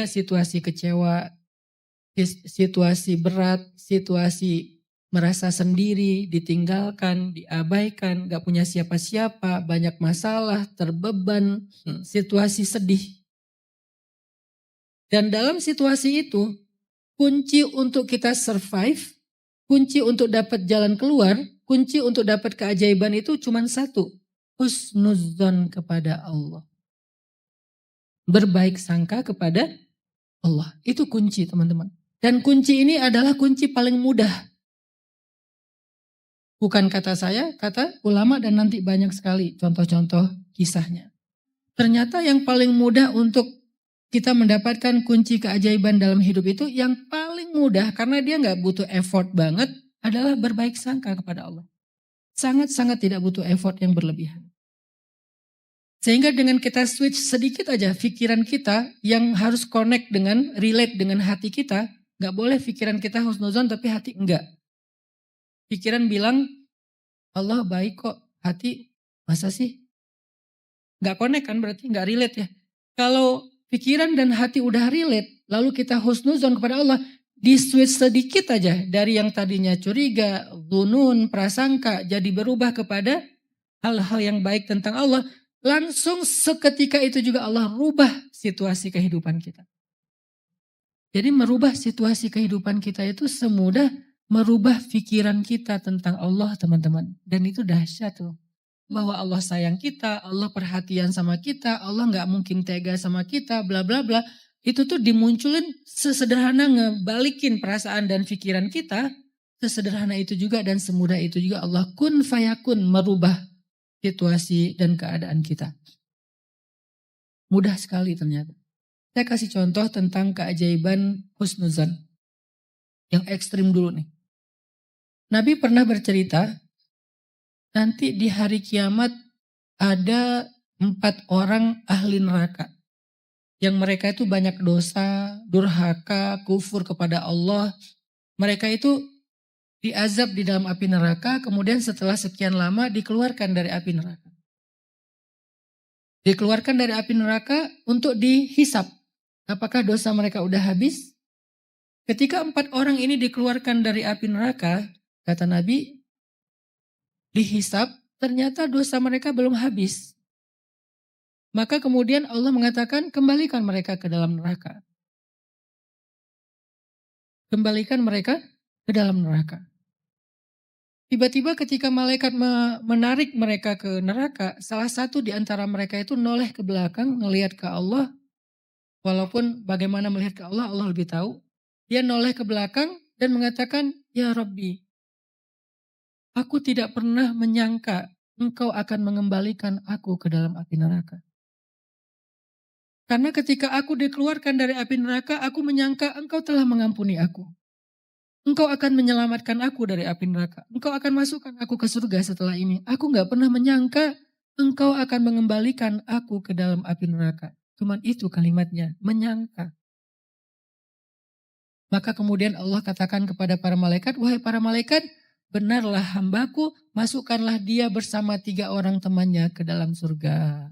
situasi kecewa, situasi berat, situasi merasa sendiri, ditinggalkan, diabaikan, gak punya siapa-siapa, banyak masalah, terbeban, situasi sedih. Dan dalam situasi itu, kunci untuk kita survive, kunci untuk dapat jalan keluar, kunci untuk dapat keajaiban itu cuma satu. Husnudzon kepada Allah. Berbaik sangka kepada Allah. Itu kunci teman-teman. Dan kunci ini adalah kunci paling mudah. Bukan kata saya, kata ulama dan nanti banyak sekali contoh-contoh kisahnya. Ternyata yang paling mudah untuk kita mendapatkan kunci keajaiban dalam hidup itu yang paling mudah karena dia nggak butuh effort banget adalah berbaik sangka kepada Allah. Sangat-sangat tidak butuh effort yang berlebihan. Sehingga dengan kita switch sedikit aja pikiran kita yang harus connect dengan, relate dengan hati kita, nggak boleh pikiran kita husnuzon tapi hati enggak. Pikiran bilang Allah baik kok, hati masa sih? Nggak connect kan berarti nggak relate ya. Kalau pikiran dan hati udah relate, lalu kita husnuzon kepada Allah, di switch sedikit aja dari yang tadinya curiga, dzunun, prasangka, jadi berubah kepada hal-hal yang baik tentang Allah. Langsung seketika itu juga Allah rubah situasi kehidupan kita. Jadi merubah situasi kehidupan kita itu semudah merubah pikiran kita tentang Allah teman-teman. Dan itu dahsyat tuh. Bahwa Allah sayang kita, Allah perhatian sama kita, Allah gak mungkin tega sama kita, bla bla bla. Itu tuh dimunculin sesederhana ngebalikin perasaan dan pikiran kita. Sesederhana itu juga dan semudah itu juga Allah kun fayakun merubah situasi dan keadaan kita. Mudah sekali ternyata. Saya kasih contoh tentang keajaiban husnuzan. Yang ekstrim dulu nih. Nabi pernah bercerita, nanti di hari kiamat ada 4 orang ahli neraka. Yang mereka itu banyak dosa, durhaka, kufur kepada Allah. Mereka itu diazab di dalam api neraka, kemudian setelah sekian lama dikeluarkan dari api neraka. Dikeluarkan dari api neraka untuk dihisap. Apakah dosa mereka udah habis? Ketika 4 orang ini dikeluarkan dari api neraka, kata Nabi, dihisap, ternyata dosa mereka belum habis. Maka kemudian Allah mengatakan, kembalikan mereka ke dalam neraka. Kembalikan mereka ke dalam neraka. Tiba-tiba ketika malaikat menarik mereka ke neraka, salah satu di antara mereka itu noleh ke belakang, ngelihat ke Allah. Walaupun bagaimana melihat ke Allah, Allah lebih tahu. Dia noleh ke belakang dan mengatakan, ya Rabbi, aku tidak pernah menyangka engkau akan mengembalikan aku ke dalam api neraka. Karena ketika aku dikeluarkan dari api neraka, aku menyangka engkau telah mengampuni aku. Engkau akan menyelamatkan aku dari api neraka. Engkau akan masukkan aku ke surga setelah ini. Aku gak pernah menyangka engkau akan mengembalikan aku ke dalam api neraka. Cuman itu kalimatnya, menyangka. Maka kemudian Allah katakan kepada para malaikat, wahai para malaikat, benarlah hambaku, masukkanlah dia bersama 3 orang temannya ke dalam surga.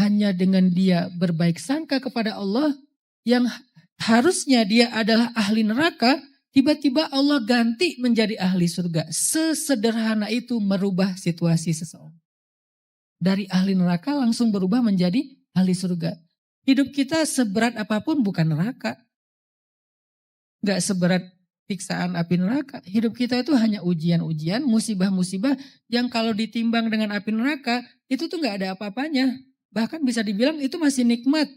Hanya dengan dia berbaik sangka kepada Allah, yang harusnya dia adalah ahli neraka, tiba-tiba Allah ganti menjadi ahli surga. Sesederhana itu merubah situasi seseorang. Dari ahli neraka langsung berubah menjadi ahli surga. Hidup kita seberat apapun bukan neraka. Gak seberat siksaan api neraka. Hidup kita itu hanya ujian-ujian, musibah-musibah yang kalau ditimbang dengan api neraka itu tuh gak ada apa-apanya. Bahkan bisa dibilang itu masih nikmat.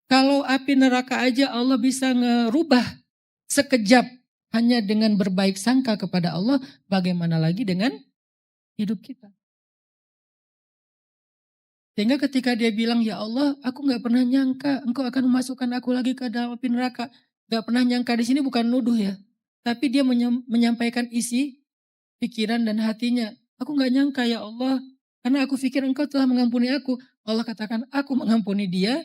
Kalau api neraka aja Allah bisa ngerubah sekejap hanya dengan berbaik sangka kepada Allah, bagaimana lagi dengan hidup kita. Sehingga ketika dia bilang, ya Allah aku gak pernah nyangka engkau akan memasukkan aku lagi ke dalam api neraka. Gak pernah nyangka di sini bukan nuduh ya. Tapi dia menyampaikan isi pikiran dan hatinya. Aku gak nyangka ya Allah. Karena aku pikir engkau telah mengampuni aku. Allah katakan aku mengampuni dia.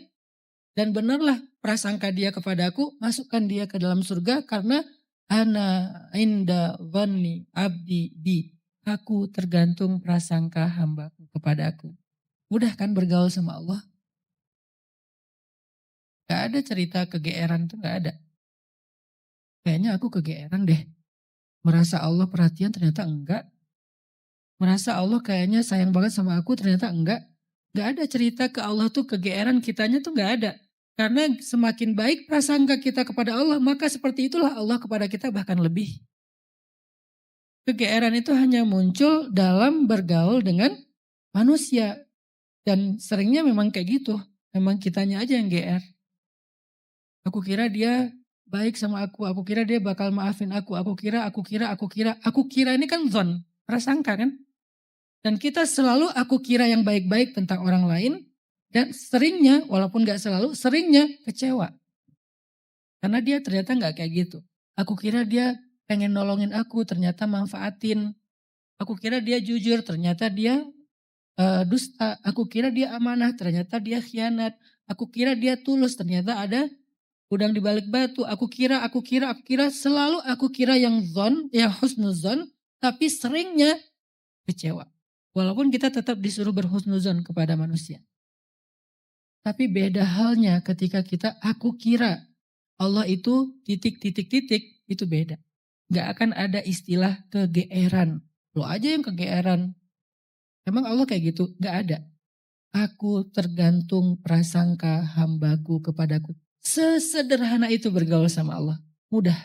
Dan benarlah prasangka dia kepada aku. Masukkan dia ke dalam surga. Karena ana inda dhanni abdi bi. Aku tergantung prasangka hambaku kepada aku. Mudah kan bergaul sama Allah? Gak ada cerita kegeeran tuh gak ada. Kayaknya aku kegeeran deh. Merasa Allah perhatian ternyata enggak. Merasa Allah kayaknya sayang banget sama aku ternyata enggak. Gak ada cerita ke Allah tuh kegeeran kitanya tuh gak ada. Karena semakin baik prasangka kita kepada Allah, maka seperti itulah Allah kepada kita bahkan lebih. Kegeeran itu hanya muncul dalam bergaul dengan manusia. Dan seringnya memang kayak gitu. Memang kitanya aja yang GR. Aku kira dia baik sama aku kira dia bakal maafin aku kira ini kan zon, prasangka kan? Dan kita selalu aku kira yang baik-baik tentang orang lain dan seringnya, walaupun gak selalu, seringnya kecewa. Karena dia ternyata gak kayak gitu. Aku kira dia pengen nolongin aku, ternyata manfaatin. Aku kira dia jujur, ternyata dia dusta. Aku kira dia amanah, ternyata dia khianat. Aku kira dia tulus, ternyata ada udang di balik batu. Aku kira, selalu aku kira yang zon, yang husnuzon, tapi seringnya kecewa. Walaupun kita tetap disuruh berhusnuzon kepada manusia. Tapi beda halnya ketika kita aku kira Allah itu titik, itu beda. Gak akan ada istilah kegeeran. Lo aja yang kegeeran. Emang Allah kayak gitu? Gak ada. Aku tergantung prasangka hambaku kepadaku. Sesederhana itu bergaul sama Allah. Mudah.